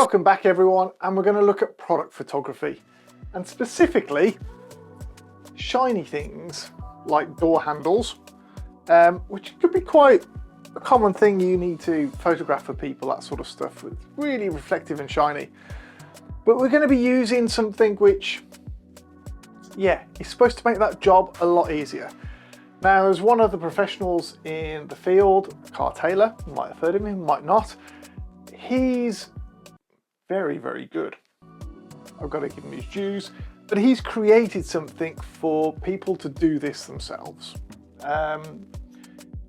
Welcome back everyone, and we're going to look at product photography and specifically shiny things like door handles, which could be quite a common thing you need to photograph for people, that sort of stuff. It's really reflective and shiny. But we're going to be using something which, yeah, is supposed to make that job a lot easier. Now, as one of the professionals in the field, Karl, you might have heard of him, might not, he's very, very good. I've got to give him his dues, but he's created something for people to do this themselves.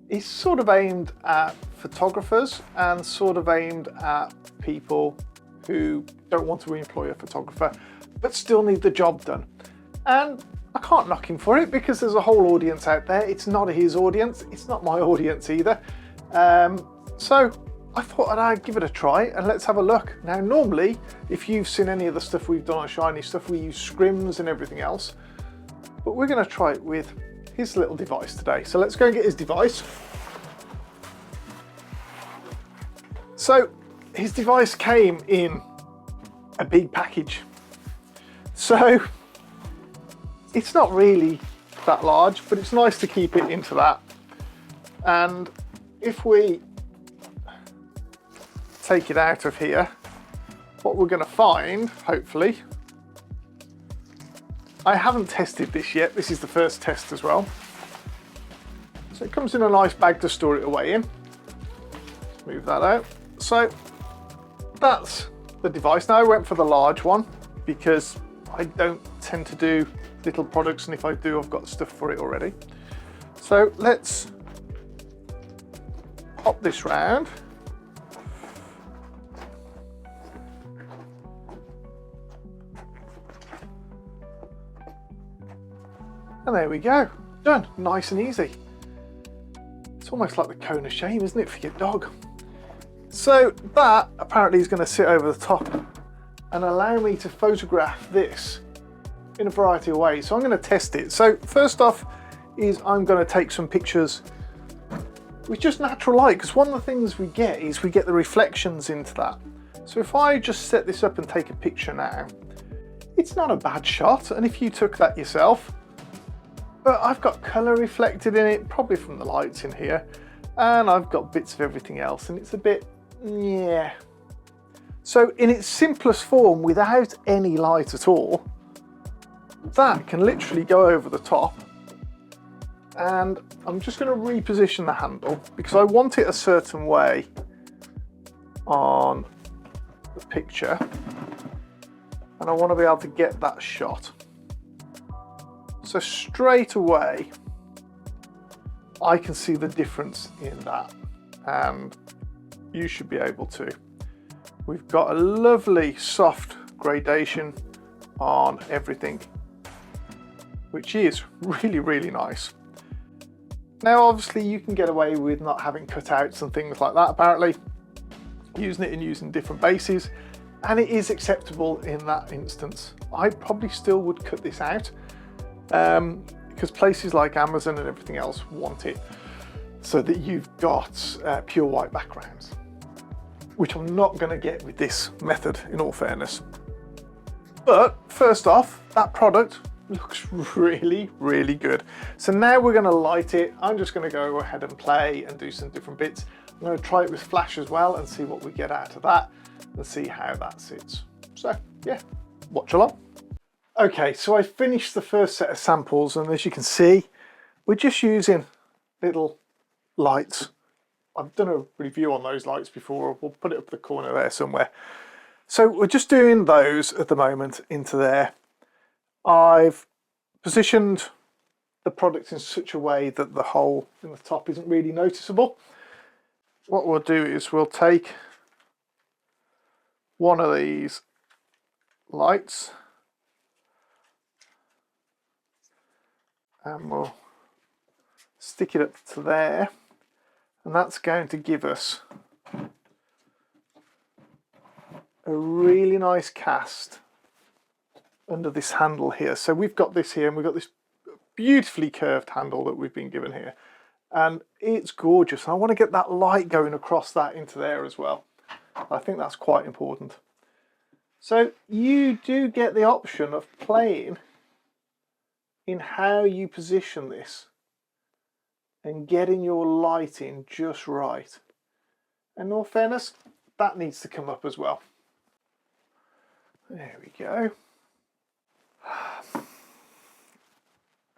It's sort of aimed at photographers and sort of aimed at people who don't want to employ a photographer but still need the job done. And I can't knock him for it because there's a whole audience out there. It's not his audience, it's not my audience either. So I thought I'd give it a try and let's have a look. Now, normally, if you've seen any of the stuff we've done on shiny stuff, we use scrims and everything else, but we're going to try it with his little device today. So let's go and get his device. So his device came in a big package. So it's not really that large, but it's nice to keep it into that. And if we take it out of here, what we're going to find, hopefully, I haven't tested this yet, this is the first test as well, so it comes in a nice bag to store it away in. Move that out. So that's the device. Now I went for the large one because I don't tend to do little products, and if I do, I've got stuff for it already. So let's pop this round. And there we go, done, nice and easy. It's almost like the cone of shame, isn't it, for your dog? So that apparently is going to sit over the top and allow me to photograph this in a variety of ways. So I'm going to test it. So first off is I'm going to take some pictures with just natural light, because one of the things we get is we get the reflections into that. So if I just set this up and take a picture now, it's not a bad shot, and if you took that yourself, but I've got colour reflected in it, probably from the lights in here, and I've got bits of everything else, and it's a bit, yeah. So in its simplest form, without any light at all, that can literally go over the top. And I'm just going to reposition the handle because I want it a certain way on the picture, and I want to be able to get that shot. So straight away, I can see the difference in that, and you should be able to. We've got a lovely soft gradation on everything, which is really, really nice. Now, obviously, you can get away with not having cutouts and things like that, apparently, using it and using different bases, and it is acceptable in that instance. I probably still would cut this out, because places like Amazon and everything else want it so that you've got pure white backgrounds, which I'm not going to get with this method, in all fairness. But first off, that product looks really, really good. So now we're going to light it. I'm just going to go ahead and play and do some different bits. I'm going to try it with flash as well and see what we get out of that and see how that sits. So yeah, watch along. Okay, so I finished the first set of samples, and as you can see, we're just using little lights. I've done a review on those lights before. We'll put it up the corner there somewhere. So we're just doing those at the moment into there. I've positioned the product in such a way that the hole in the top isn't really noticeable. What we'll do is we'll take one of these lights and we'll stick it up to there, and that's going to give us a really nice cast under this handle here. So we've got this here, and we've got this beautifully curved handle that we've been given here, and it's gorgeous. I want to get that light going across that into there as well. I think that's quite important. So you do get the option of playing in how you position this and getting your lighting just right. And in all fairness, that needs to come up as well. There we go.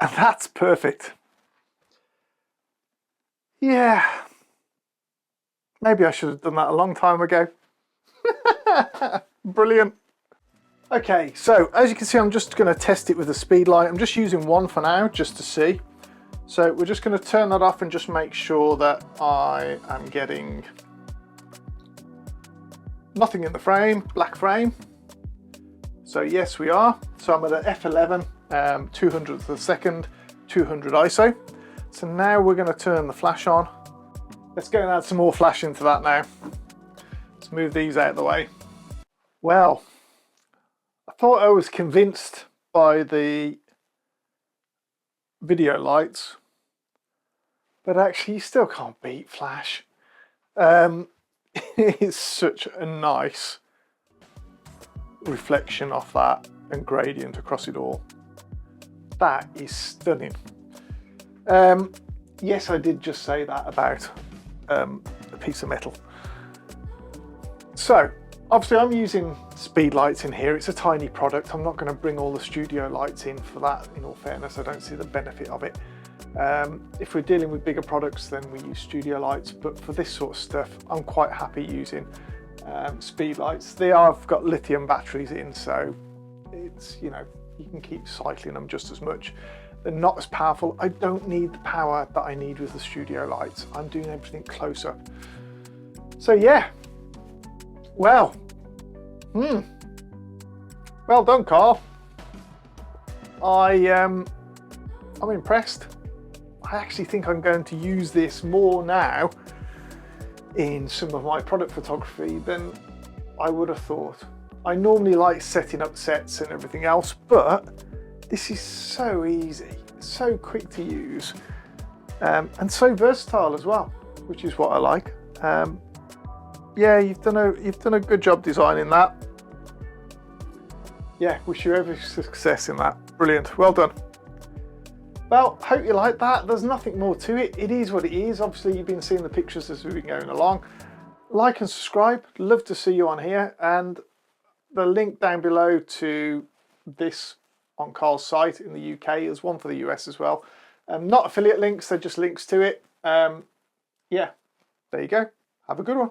And that's perfect. Yeah. Maybe I should have done that a long time ago. Brilliant. Okay, so as you can see, I'm just going to test it with a Speedlight. I'm just using one for now, just to see. So we're just going to turn that off and just make sure that I am getting nothing in the frame, black frame. So yes, we are. So I'm at an f11, 200th of a second, 200 ISO. So now we're going to turn the flash on. Let's go and add some more flash into that now. Let's move these out of the way. Well, I thought I was convinced by the video lights, but actually you still can't beat flash. It's such a nice reflection off that and gradient across it all. That is stunning. Yes, I did just say that about a piece of metal. So obviously I'm using Speedlights in here. It's a tiny product. I'm not going to bring all the studio lights in for that. In all fairness, I don't see the benefit of it. If we're dealing with bigger products, then we use studio lights, but for this sort of stuff I'm quite happy using Speedlights. They have got lithium batteries in, so it's, you know, you can keep cycling them just as much. They're not as powerful. I don't need the power that I need with the studio lights. I'm doing everything close up. So yeah, well, well done, Carl. I'm impressed. I actually think I'm going to use this more now in some of my product photography than I would have thought. I normally like setting up sets and everything else, but this is so easy, so quick to use, and so versatile as well, which is what I like. Yeah, you've done a good job designing that. Yeah, wish you every success in that. Brilliant, well done. Well, hope you like that. There's nothing more to it. It is what it is. Obviously, you've been seeing the pictures as we've been going along. Like and subscribe. Love to see you on here. And the link down below to this on Karl's site in the UK. There's one for the US as well. Not affiliate links, they're just links to it. Yeah, there you go. Have a good one.